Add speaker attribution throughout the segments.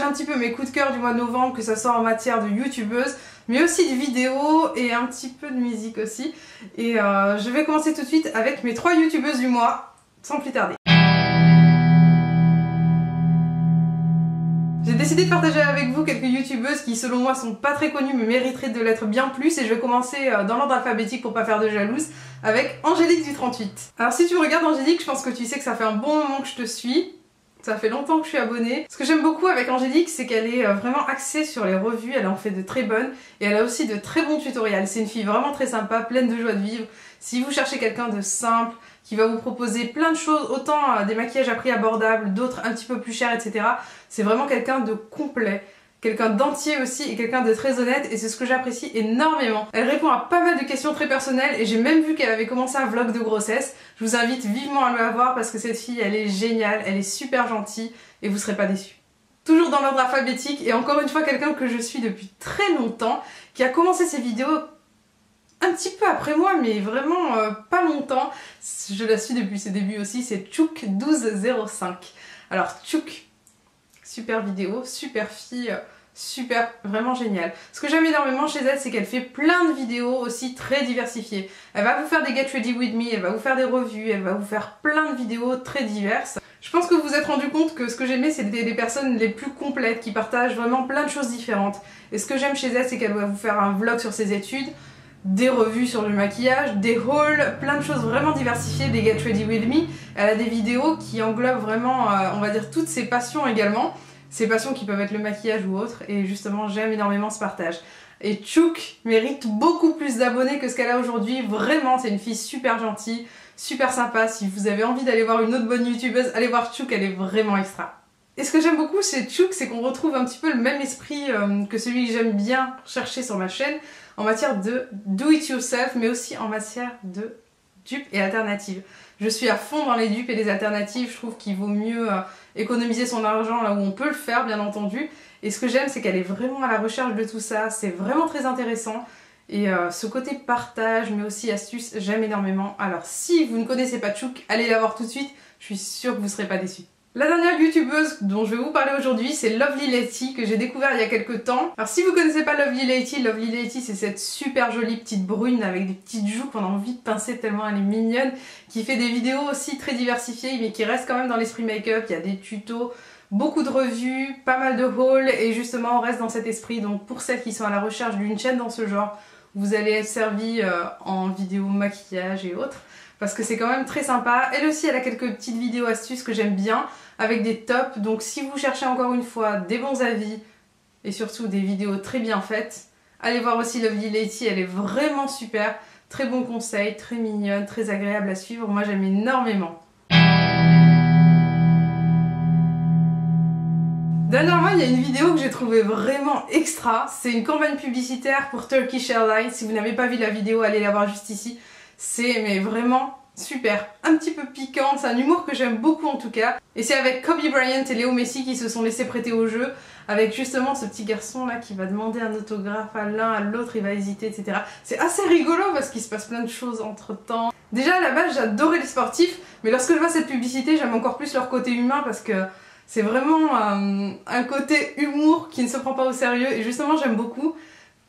Speaker 1: un petit peu mes coups de cœur du mois de novembre, que ce soit en matière de youtubeuse, mais aussi de vidéos et un petit peu de musique aussi. Et je vais commencer tout de suite avec mes 3 youtubeuses du mois, sans plus tarder. J'ai décidé de partager avec vous quelques youtubeuses qui selon moi sont pas très connues mais mériteraient de l'être bien plus, et je vais commencer dans l'ordre alphabétique pour pas faire de jalouse avec Angélique du 38. Alors si tu regardes Angélique, je pense que tu sais que ça fait un bon moment que je te suis. Ça fait longtemps que je suis abonnée. Ce que j'aime beaucoup avec Angélique, c'est qu'elle est vraiment axée sur les revues, elle en fait de très bonnes et elle a aussi de très bons tutoriels. C'est une fille vraiment très sympa, pleine de joie de vivre. Si vous cherchez quelqu'un de simple, qui va vous proposer plein de choses, autant des maquillages à prix abordables, d'autres un petit peu plus chers, etc. C'est vraiment quelqu'un de complet. Quelqu'un d'entier aussi et quelqu'un de très honnête, et c'est ce que j'apprécie énormément. Elle répond à pas mal de questions très personnelles et j'ai même vu qu'elle avait commencé un vlog de grossesse. Je vous invite vivement à la voir parce que cette fille elle est géniale, elle est super gentille et vous serez pas déçus. Toujours dans l'ordre alphabétique et encore une fois quelqu'un que je suis depuis très longtemps, qui a commencé ses vidéos un petit peu après moi mais vraiment pas longtemps. Je la suis depuis ses débuts aussi, c'est Chouk1205. Alors Chouk, super vidéo, super fille, super, vraiment géniale. Ce que j'aime énormément chez elle, c'est qu'elle fait plein de vidéos aussi très diversifiées. Elle va vous faire des Get Ready With Me, elle va vous faire des revues, elle va vous faire plein de vidéos très diverses. Je pense que vous vous êtes rendu compte que ce que j'aimais, c'était les personnes les plus complètes, qui partagent vraiment plein de choses différentes. Et ce que j'aime chez elle, c'est qu'elle va vous faire un vlog sur ses études, des revues sur le maquillage, des hauls, plein de choses vraiment diversifiées, des Get Ready With Me. Elle a des vidéos qui englobent vraiment, on va dire, toutes ses passions également. Ses passions qui peuvent être le maquillage ou autre, et justement j'aime énormément ce partage. Et Chouk mérite beaucoup plus d'abonnés que ce qu'elle a aujourd'hui, vraiment c'est une fille super gentille, super sympa. Si vous avez envie d'aller voir une autre bonne youtubeuse, allez voir Chouk, elle est vraiment extra. Et ce que j'aime beaucoup chez Chouk, c'est qu'on retrouve un petit peu le même esprit que celui que j'aime bien chercher sur ma chaîne, en matière de do it yourself, mais aussi en matière de dupes et alternatives. Je suis à fond dans les dupes et les alternatives, je trouve qu'il vaut mieux économiser son argent là où on peut le faire bien entendu. Et ce que j'aime, c'est qu'elle est vraiment à la recherche de tout ça, c'est vraiment très intéressant. Et ce côté partage mais aussi astuce, j'aime énormément. Alors si vous ne connaissez pas Chouk, allez la voir tout de suite, je suis sûre que vous ne serez pas déçus. La dernière youtubeuse dont je vais vous parler aujourd'hui, c'est Lovely Lady, que j'ai découvert il y a quelques temps. Alors si vous connaissez pas Lovely Lady c'est cette super jolie petite brune avec des petites joues qu'on a envie de pincer tellement elle est mignonne, qui fait des vidéos aussi très diversifiées mais qui reste quand même dans l'esprit make-up. Il y a des tutos, beaucoup de revues, pas mal de hauls, et justement on reste dans cet esprit. Donc pour celles qui sont à la recherche d'une chaîne dans ce genre, vous allez être servi en vidéo maquillage et autres, parce que c'est quand même très sympa. Elle aussi, elle a quelques petites vidéos astuces que j'aime bien, avec des tops. Donc si vous cherchez encore une fois des bons avis, et surtout des vidéos très bien faites, allez voir aussi Lovely Lady, elle est vraiment super. Très bons conseils, très mignonne, très agréable à suivre, moi j'aime énormément. Dernièrement, il y a une vidéo que j'ai trouvée vraiment extra. C'est une campagne publicitaire pour Turkish Airlines. Si vous n'avez pas vu la vidéo, allez la voir juste ici. C'est mais vraiment super, un petit peu piquant, c'est un humour que j'aime beaucoup en tout cas. Et c'est avec Kobe Bryant et Léo Messi qui se sont laissés prêter au jeu, avec justement ce petit garçon là qui va demander un autographe à l'un, à l'autre, il va hésiter, etc. C'est assez rigolo parce qu'il se passe plein de choses entre temps. Déjà à la base j'adorais les sportifs, mais lorsque je vois cette publicité j'aime encore plus leur côté humain parce que c'est vraiment un côté humour qui ne se prend pas au sérieux, et justement j'aime beaucoup.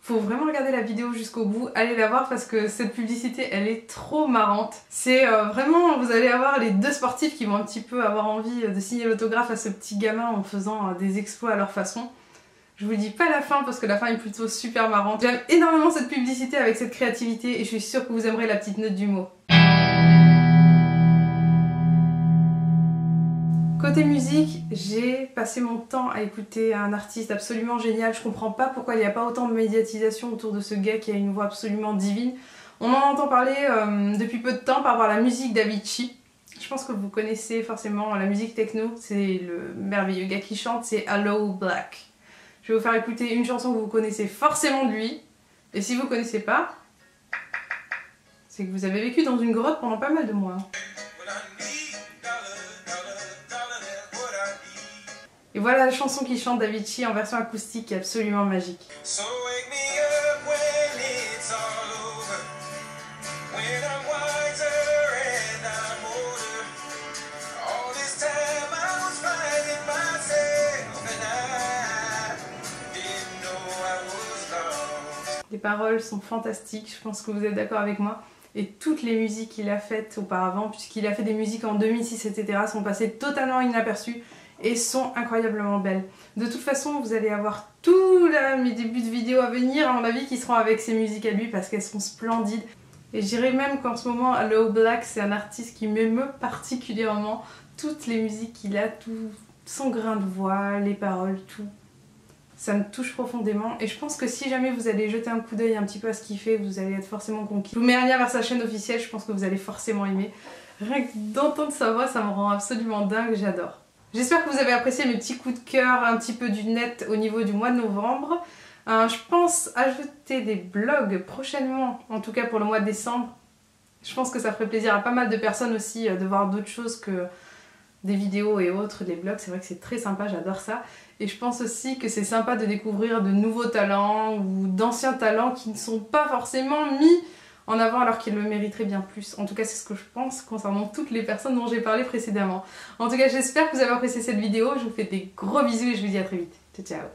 Speaker 1: Faut vraiment regarder la vidéo jusqu'au bout, allez la voir parce que cette publicité elle est trop marrante. C'est vraiment, vous allez avoir les deux sportifs qui vont un petit peu avoir envie de signer l'autographe à ce petit gamin en faisant des exploits à leur façon. Je vous dis pas la fin parce que la fin est plutôt super marrante. J'aime énormément cette publicité avec cette créativité et je suis sûre que vous aimerez la petite note d'humour. Côté musique, j'ai passé mon temps à écouter un artiste absolument génial. Je comprends pas pourquoi il n'y a pas autant de médiatisation autour de ce gars qui a une voix absolument divine. On en entend parler depuis peu de temps par voir la musique d'Avicii. Je pense que vous connaissez forcément la musique techno, c'est le merveilleux gars qui chante, c'est Aloe Blacc. Je vais vous faire écouter une chanson que vous connaissez forcément de lui. Et si vous connaissez pas, c'est que vous avez vécu dans une grotte pendant pas mal de mois. Et voilà la chanson qu'il chante d'Avicii en version acoustique qui est absolument magique. Les paroles sont fantastiques, je pense que vous êtes d'accord avec moi. Et toutes les musiques qu'il a faites auparavant, puisqu'il a fait des musiques en 2006, etc., sont passées totalement inaperçues et sont incroyablement belles. De toute façon, vous allez avoir tous mes débuts de vidéos à venir, à mon avis, qui seront avec ses musiques à lui, parce qu'elles sont splendides. Et je dirais même qu'en ce moment, Aloe Blacc, c'est un artiste qui m'émeut particulièrement. Toutes les musiques qu'il a, tout son grain de voix, les paroles, tout. Ça me touche profondément et je pense que si jamais vous allez jeter un coup d'œil un petit peu à ce qu'il fait, vous allez être forcément conquis. Je vous mets un lien vers sa chaîne officielle, je pense que vous allez forcément aimer. Rien que d'entendre sa voix, ça me rend absolument dingue, j'adore. J'espère que vous avez apprécié mes petits coups de cœur un petit peu du net au niveau du mois de novembre. Je pense ajouter des vlogs prochainement, en tout cas pour le mois de décembre. Je pense que ça ferait plaisir à pas mal de personnes aussi de voir d'autres choses que des vidéos et autres, les vlogs. C'est vrai que c'est très sympa, j'adore ça. Et je pense aussi que c'est sympa de découvrir de nouveaux talents ou d'anciens talents qui ne sont pas forcément mis en avant alors qu'ils le mériteraient bien plus. En tout cas, c'est ce que je pense concernant toutes les personnes dont j'ai parlé précédemment. En tout cas, j'espère que vous avez apprécié cette vidéo. Je vous fais des gros bisous et je vous dis à très vite. Ciao, ciao.